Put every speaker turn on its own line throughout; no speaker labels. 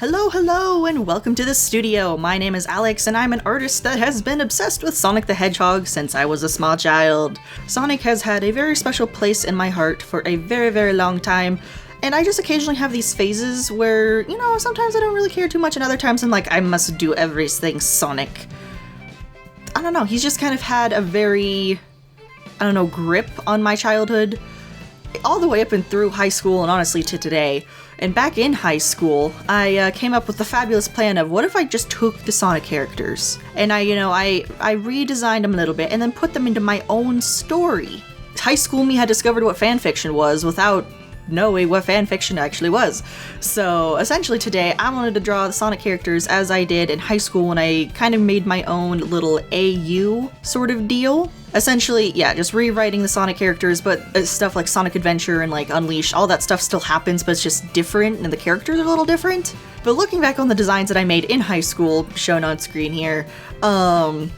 Hello, and welcome to the studio. My name is Alex, and I'm an artist that has been obsessed with Sonic the Hedgehog since I was a small child. Sonic has had a very special place in my heart for a very, very long time, and I just occasionally have these phases where, sometimes I don't really care too much, and other times I'm like, I must do everything Sonic. I don't know, he's just kind of had a very, grip on my childhood, all the way up and through high school and honestly to today. And back in high school, I came up with the fabulous plan of what if I just took the Sonic characters and I redesigned them a little bit and then put them into my own story. High school me had discovered what fanfiction was without knowing what fanfiction actually was. So essentially today, I wanted to draw the Sonic characters as I did in high school when I kind of made my own little AU sort of deal. Essentially, yeah, just rewriting the Sonic characters, but stuff like Sonic Adventure and like Unleashed, all that stuff still happens, but it's just different and the characters are a little different. But looking back on the designs that I made in high school, shown on screen here, not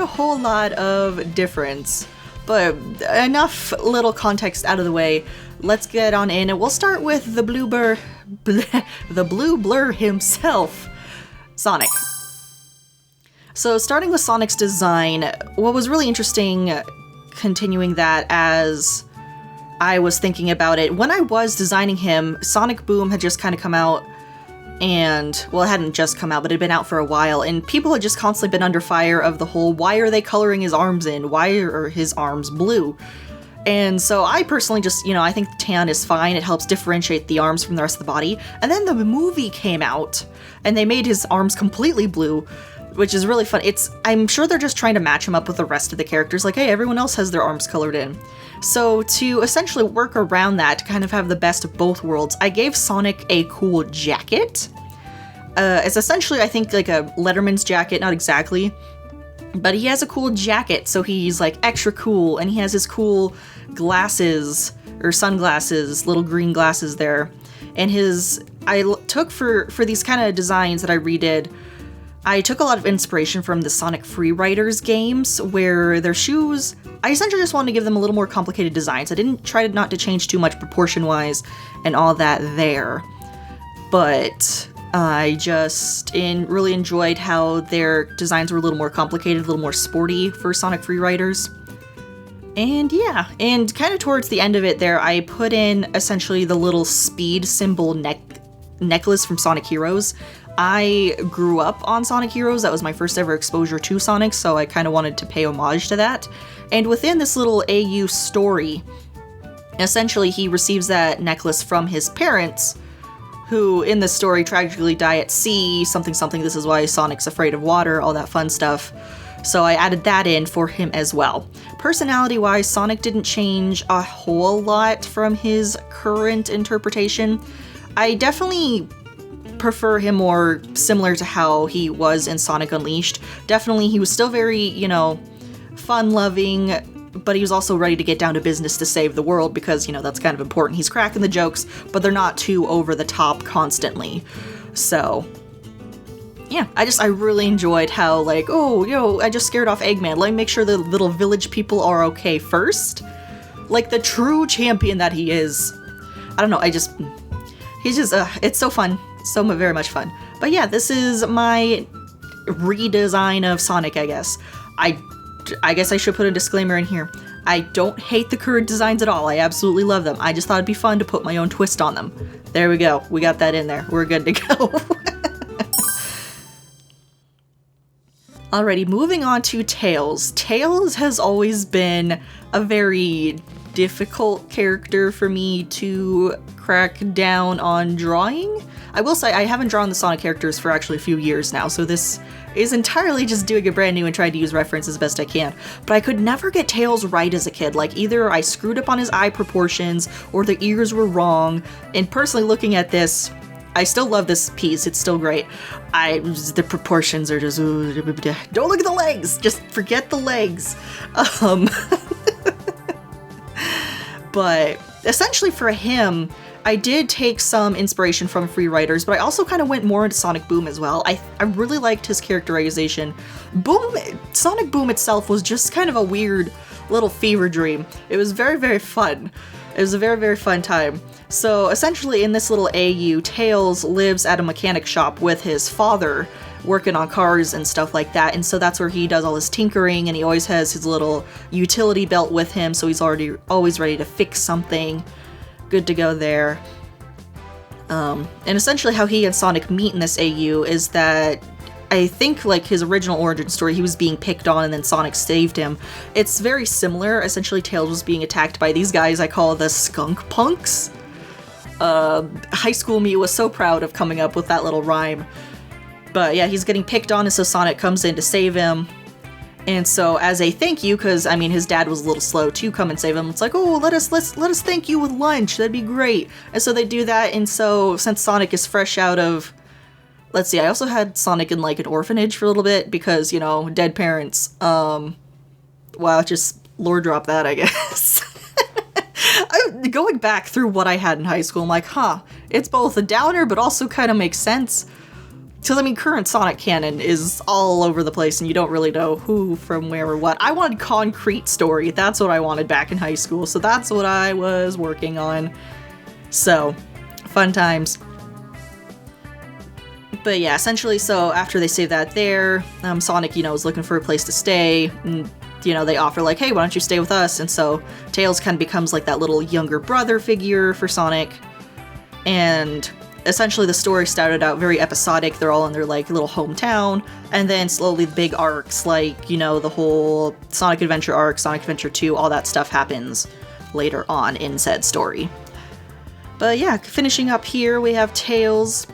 a whole lot of difference, but enough little context out of the way. Let's get on in, and we'll start with the blue blur himself, Sonic. So starting with Sonic's design, what was really interesting, continuing that as I was thinking about it, when I was designing him, Sonic Boom had just kind of come out, and, well, it hadn't just come out, but it had been out for a while, and people had just constantly been under fire of the whole, why are they coloring his arms in? Why are his arms blue? And so I personally just, I think the tan is fine. It helps differentiate the arms from the rest of the body. And then the movie came out, and they made his arms completely blue, which is really fun. I'm sure they're just trying to match him up with the rest of the characters, like, hey, everyone else has their arms colored in. So to essentially work around that, to kind of have the best of both worlds, I gave Sonic a cool jacket. It's essentially, I think, like a Letterman's jacket, not exactly, but he has a cool jacket, so he's like extra cool, and he has his cool glasses, or sunglasses, little green glasses there. And I took for these kind of designs that I redid, I took a lot of inspiration from the Sonic Freeriders games, where their shoes, I essentially just wanted to give them a little more complicated designs. I didn't try not to change too much proportion-wise and all that there. But I just really enjoyed how their designs were a little more complicated, a little more sporty for Sonic Freeriders. And yeah, and kind of towards the end of it there, I put in essentially the little speed symbol necklace from Sonic Heroes. I grew up on Sonic Heroes. That was my first ever exposure to Sonic, so I kind of wanted to pay homage to that. And within this little AU story, essentially he receives that necklace from his parents, who in the story tragically die at sea, something, this is why Sonic's afraid of water, all that fun stuff. So I added that in for him as well. Personality-wise, Sonic didn't change a whole lot from his current interpretation. I definitely prefer him more similar to how he was in Sonic Unleashed. Definitely, he was still very, fun-loving, but he was also ready to get down to business to save the world because, that's kind of important. He's cracking the jokes, but they're not too over the top constantly. So, yeah, I really enjoyed how, like, I just scared off Eggman. Let me make sure the little village people are okay first. Like the true champion that he is. I don't know, he's just, it's so fun. So very much fun. But yeah, this is my redesign of Sonic, I guess. I guess I should put a disclaimer in here. I don't hate the current designs at all. I absolutely love them. I just thought it'd be fun to put my own twist on them. There we go. We got that in there. We're good to go. Alrighty, moving on to Tails. Tails has always been a very difficult character for me to crack down on drawing. I will say I haven't drawn the Sonic characters for actually a few years now, so this is entirely just doing it brand new and trying to use reference as best I can. But I could never get Tails right as a kid. Like, either I screwed up on his eye proportions, or the ears were wrong. And personally looking at this, I still love this piece, it's still great. The proportions are just, don't look at the legs! Just forget the legs. But essentially for him, I did take some inspiration from Freeriders, but I also kind of went more into Sonic Boom as well. I really liked his characterization. Sonic Boom itself was just kind of a weird little fever dream. It was very, very fun. It was a very, very fun time. So essentially in this little AU, Tails lives at a mechanic shop with his father, working on cars and stuff like that, and so that's where he does all his tinkering, and he always has his little utility belt with him, so he's always ready to fix something. Good to go there. And essentially how he and Sonic meet in this AU is that I think, like, his original origin story, he was being picked on and then Sonic saved him. It's very similar. Essentially, Tails was being attacked by these guys I call the skunk punks. High school me was so proud of coming up with that little rhyme. But yeah, he's getting picked on, and so Sonic comes in to save him. And so as a thank you, because, I mean, his dad was a little slow to come and save him, it's like, oh, let us thank you with lunch, that'd be great. And so they do that, and so since Sonic is fresh out of... Let's see, I also had Sonic in, like, an orphanage for a little bit, because, you know, dead parents. Wow, just lore drop that, I guess. Going back through what I had in high school, I'm like, huh, it's both a downer, but also kind of makes sense. Because, I mean, current Sonic canon is all over the place, and you don't really know who from where or what. I wanted concrete story. That's what I wanted back in high school, so that's what I was working on. So, fun times. But yeah, essentially, so after they save that there, Sonic, you know, is looking for a place to stay, and, you know, they offer, like, hey, why don't you stay with us? And so Tails kind of becomes, like, that little younger brother figure for Sonic, and essentially the story started out very episodic. They're all in their, like, little hometown, and then slowly the big arcs, like, you know, the whole Sonic Adventure arc, Sonic Adventure 2, all that stuff happens later on in said story. But yeah, finishing up here, we have Tails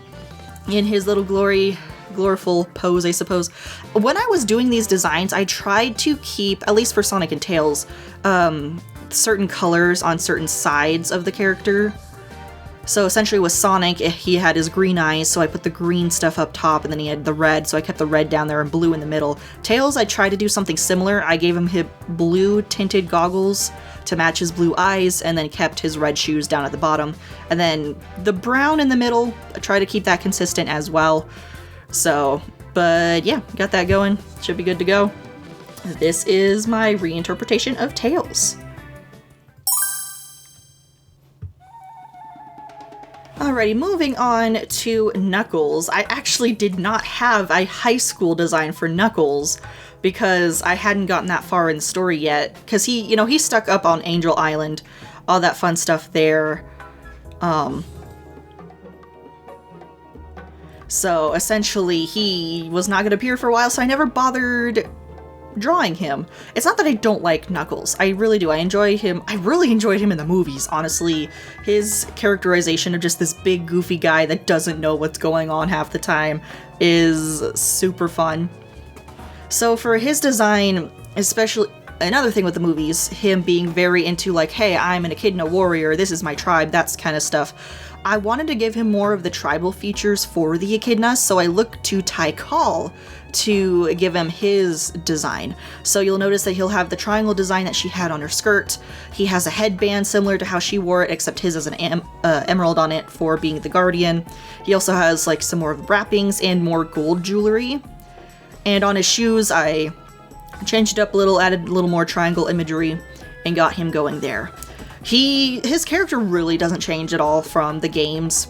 in his little gloriful pose, I suppose. When I was doing these designs, I tried to keep, at least for Sonic and Tails, certain colors on certain sides of the character. So essentially with Sonic, he had his green eyes, so I put the green stuff up top, and then he had the red, so I kept the red down there and blue in the middle. Tails, I tried to do something similar. I gave him his blue tinted goggles to match his blue eyes, and then kept his red shoes down at the bottom. And then the brown in the middle, I try to keep that consistent as well. So, but yeah, got that going. Should be good to go. This is my reinterpretation of Tails. Alrighty, moving on to Knuckles. I actually did not have a high school design for Knuckles because I hadn't gotten that far in the story yet. Because he's stuck up on Angel Island, all that fun stuff there. So essentially he was not going to appear for a while, so I never bothered drawing him. It's not that I don't like Knuckles. I really do. I enjoy him. I really enjoyed him in the movies, honestly. His characterization of just this big goofy guy that doesn't know what's going on half the time is super fun. So for his design, especially another thing with the movies, him being very into like, hey, I'm an echidna warrior, this is my tribe, that's kind of stuff. I wanted to give him more of the tribal features for the echidnas, so I looked to Tikal to give him his design. So you'll notice that he'll have the triangle design that she had on her skirt. He has a headband similar to how she wore it, except his has an emerald on it for being the guardian. He also has like some more of the wrappings and more gold jewelry. And on his shoes, I changed it up a little, added a little more triangle imagery, and got him going there. His character really doesn't change at all from the games.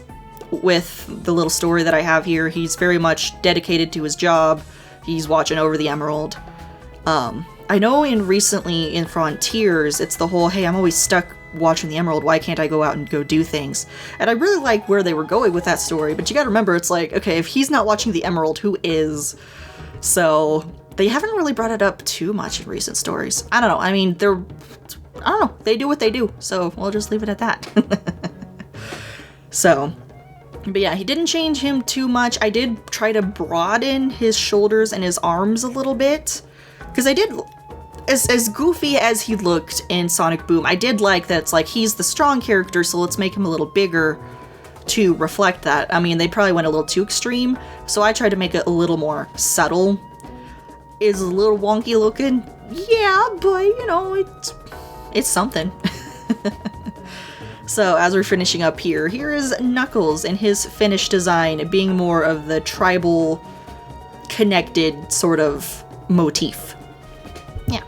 With the little story that I have here, he's very much dedicated to his job. He's watching over the emerald. I know recently in Frontiers, it's the whole, hey, I'm always stuck watching the emerald, why can't I go out and go do things? And I really like where they were going with that story, but you gotta remember, it's like, okay, if he's not watching the emerald, who is? So they haven't really brought it up too much in recent stories. I don't know, I mean, I don't know, they do what they do, so we'll just leave it at that. So, but yeah, he didn't change him too much. I did try to broaden his shoulders and his arms a little bit, because I did, as goofy as he looked in Sonic Boom, I did like that it's like, he's the strong character, so let's make him a little bigger to reflect that. I mean, they probably went a little too extreme, so I tried to make it a little more subtle. Is a little wonky looking, yeah, but you know, it's something. So as we're finishing up here is Knuckles and his finished design being more of the tribal connected sort of motif. Yeah.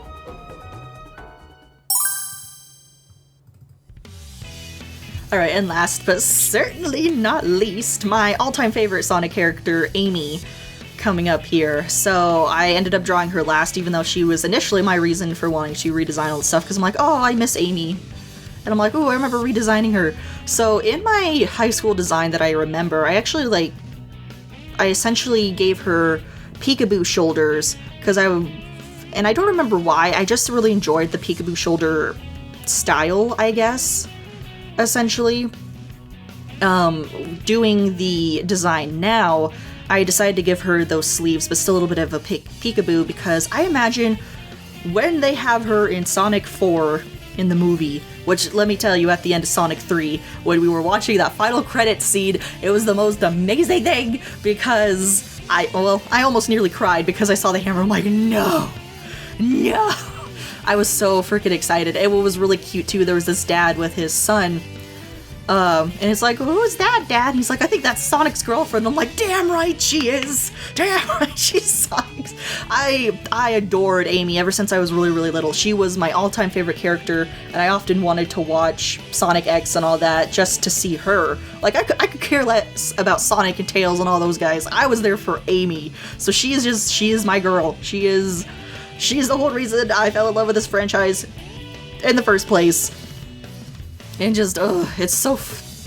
Alright, and last but certainly not least, my all-time favorite Sonic character, Amy, coming up here. So I ended up drawing her last, even though she was initially my reason for wanting to redesign all the stuff, because I'm like, oh, I miss Amy. And I'm like, oh, I remember redesigning her. So in my high school design that I remember, I essentially gave her peekaboo shoulders, because I don't remember why, I just really enjoyed the peekaboo shoulder style, I guess, essentially. Doing the design now, I decided to give her those sleeves, but still a little bit of a peekaboo, because I imagine when they have her in Sonic 4 in the movie, which, let me tell you, at the end of Sonic 3, when we were watching that final credits scene, it was the most amazing thing, because I almost nearly cried because I saw the hammer. I'm like, no! I was so freaking excited. And what was really cute, too, there was this dad with his son, and it's like, who's that, Dad? And he's like, I think that's Sonic's girlfriend. I'm like, damn right she is! Damn right she's Sonic's! I adored Amy ever since I was really, really little. She was my all-time favorite character, and I often wanted to watch Sonic X and all that just to see her. Like, I could care less about Sonic and Tails and all those guys. I was there for Amy. So she is my girl. She's the whole reason I fell in love with this franchise in the first place. And just, it's so,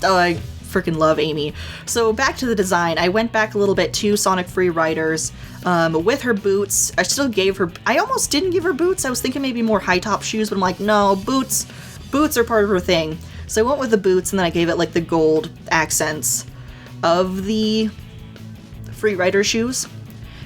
I freaking love Amy. So back to the design, I went back a little bit to Sonic Free Riders, with her boots. I almost didn't give her boots. I was thinking maybe more high top shoes, but I'm like, no, boots are part of her thing. So I went with the boots, and then I gave it like the gold accents of the Free Rider shoes.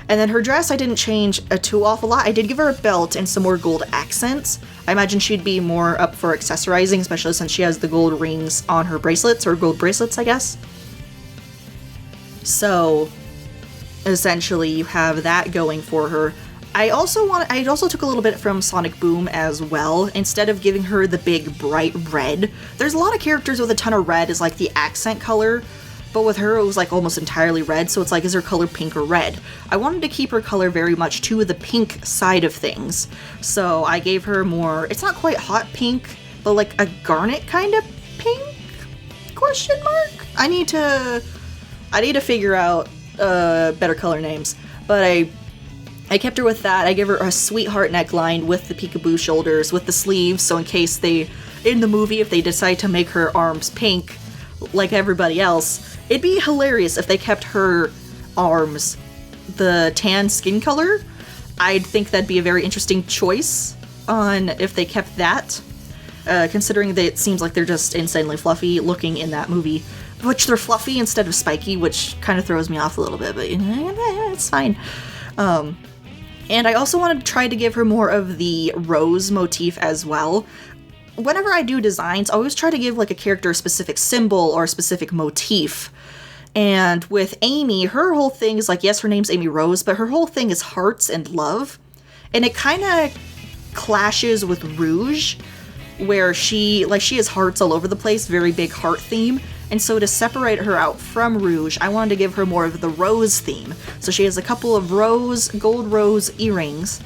And then her dress, I didn't change a too awful lot. I did give her a belt and some more gold accents. I imagine she'd be more up for accessorizing, especially since she has the gold rings on her bracelets, or gold bracelets, I guess. So, essentially, you have that going for her. I also took a little bit from Sonic Boom as well. Instead of giving her the big bright red, there's a lot of characters with a ton of red as like the accent color. But with her, it was like almost entirely red, so it's like, is her color pink or red? I wanted to keep her color very much to the pink side of things. So I gave her more, it's not quite hot pink, but like a garnet kind of pink? Question mark? I need to figure out better color names. But I kept her with that. I gave her a sweetheart neckline with the peekaboo shoulders, with the sleeves, so in case in the movie, if they decide to make her arms pink, like everybody else, it'd be hilarious if they kept her arms the tan skin color. I'd think that'd be a very interesting choice on if they kept that, considering that it seems like they're just insanely fluffy looking in that movie, which they're fluffy instead of spiky, which kind of throws me off a little bit, but it's fine. And I also wanted to try to give her more of the rose motif as well. Whenever I do designs, I always try to give like a character a specific symbol or a specific motif. And with Amy, her whole thing is like, yes, her name's Amy Rose, but her whole thing is hearts and love. And it kind of clashes with Rouge, where she has hearts all over the place, very big heart theme. And so to separate her out from Rouge, I wanted to give her more of the rose theme. So she has a couple of gold rose earrings,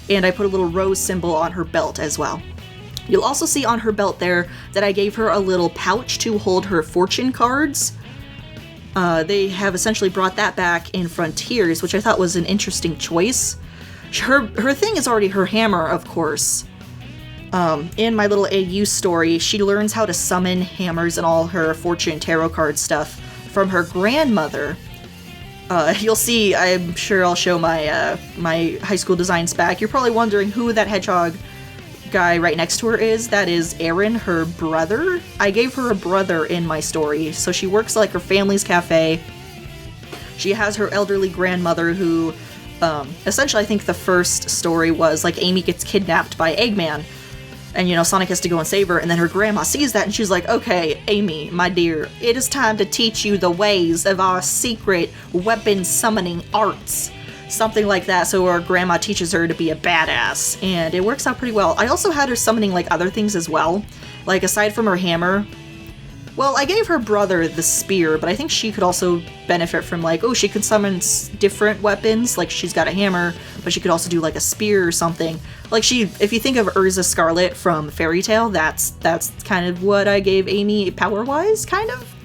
and I put a little rose symbol on her belt as well. You'll also see on her belt there that I gave her a little pouch to hold her fortune cards. They have essentially brought that back in Frontiers, which I thought was an interesting choice. Her thing is already her hammer, of course. In my little AU story, she learns how to summon hammers and all her fortune tarot card stuff from her grandmother. You'll see, I'm sure I'll show my high school designs back. You're probably wondering who that hedgehog guy right next to her is. That is Aaron, her brother. I gave her a brother in my story, so she works like her family's cafe. She has her elderly grandmother who, essentially I think the first story was like Amy gets kidnapped by Eggman, and Sonic has to go and save her, and then her grandma sees that and she's like, okay, Amy, my dear, it is time to teach you the ways of our secret weapon summoning arts. Something like that, so her grandma teaches her to be a badass, and it works out pretty well. I also had her summoning like other things as well. Like aside from her hammer, Well, I gave her brother the spear, but I think she could also benefit from, like, oh, she can summon different weapons. Like, she's got a hammer, but she could also do, like, a spear or something. Like, if you think of Urza Scarlet from Fairy Tail, that's kind of what I gave Amy power-wise, kind of.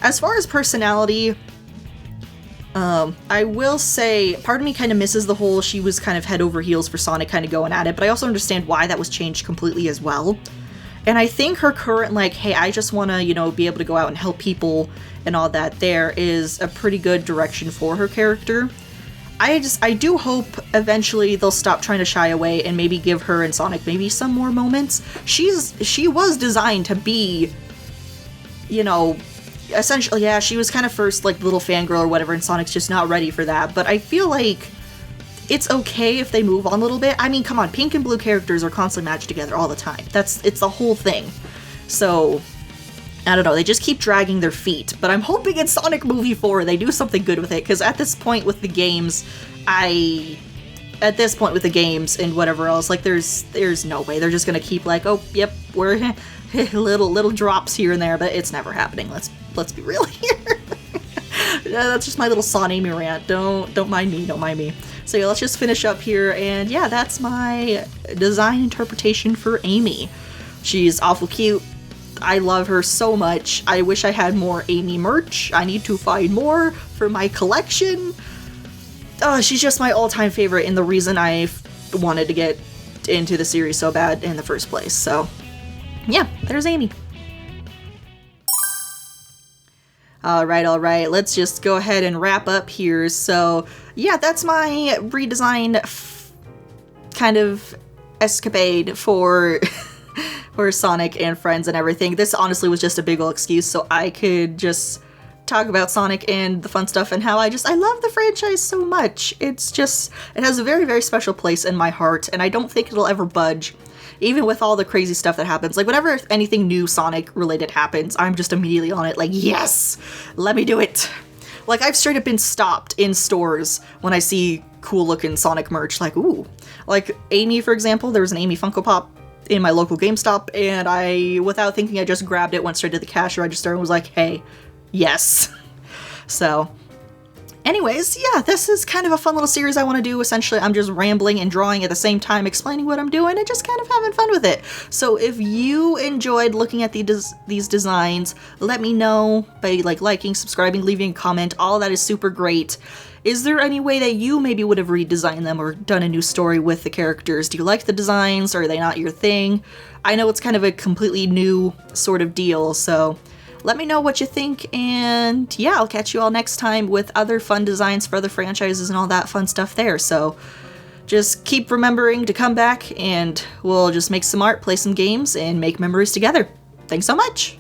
As far as personality, I will say, part of me kind of misses the whole she was kind of head over heels for Sonic kind of going at it, but I also understand why that was changed completely as well. And I think her current, like, hey, I just want to, you know, be able to go out and help people and all that there is a pretty good direction for her character. I do hope eventually they'll stop trying to shy away and maybe give her and Sonic maybe some more moments. She was designed to be, you know, essentially, yeah, she was kind of first, like, little fangirl or whatever, and Sonic's just not ready for that. But I feel like it's okay if they move on a little bit. I mean, come on, pink and blue characters are constantly matched together all the time. It's the whole thing. So, I don't know, they just keep dragging their feet. But I'm hoping in Sonic Movie 4 they do something good with it, because at this point with the games, and whatever else, like, there's no way. They're just gonna keep like, oh, yep, we're little drops here and there, but it's never happening. Let's be real here. That's just my little Son Amy rant. Don't mind me. So yeah, let's just finish up here, and yeah, that's my design interpretation for Amy. She's awful cute. I love her so much. I wish I had more Amy merch. I need to find more for my collection. She's just my all-time favorite, and the reason I wanted to get into the series so bad in the first place. So yeah, there's Amy. Alright, let's just go ahead and wrap up here. So, yeah, that's my redesign kind of escapade for for Sonic and friends and everything. This honestly was just a big ol' excuse so I could just talk about Sonic and the fun stuff and how I love the franchise so much. It has a very, very special place in my heart, and I don't think it'll ever budge. Even with all the crazy stuff that happens. Like, whenever anything new Sonic-related happens, I'm just immediately on it, like, yes! Let me do it! Like, I've straight up been stopped in stores when I see cool-looking Sonic merch, like, ooh. Like, Amy, for example, there was an Amy Funko Pop in my local GameStop, and I, without thinking, I just grabbed it, went straight to the cash register, and was like, hey, yes. So, anyways, yeah, this is kind of a fun little series I want to do. Essentially, I'm just rambling and drawing at the same time, explaining what I'm doing, and just kind of having fun with it. So if you enjoyed looking at these designs, let me know by, like, liking, subscribing, leaving a comment. All that is super great. Is there any way that you maybe would have redesigned them or done a new story with the characters? Do you like the designs, or are they not your thing? I know it's kind of a completely new sort of deal, so let me know what you think, and yeah, I'll catch you all next time with other fun designs for other franchises and all that fun stuff there. So just keep remembering to come back, and we'll just make some art, play some games, and make memories together. Thanks so much!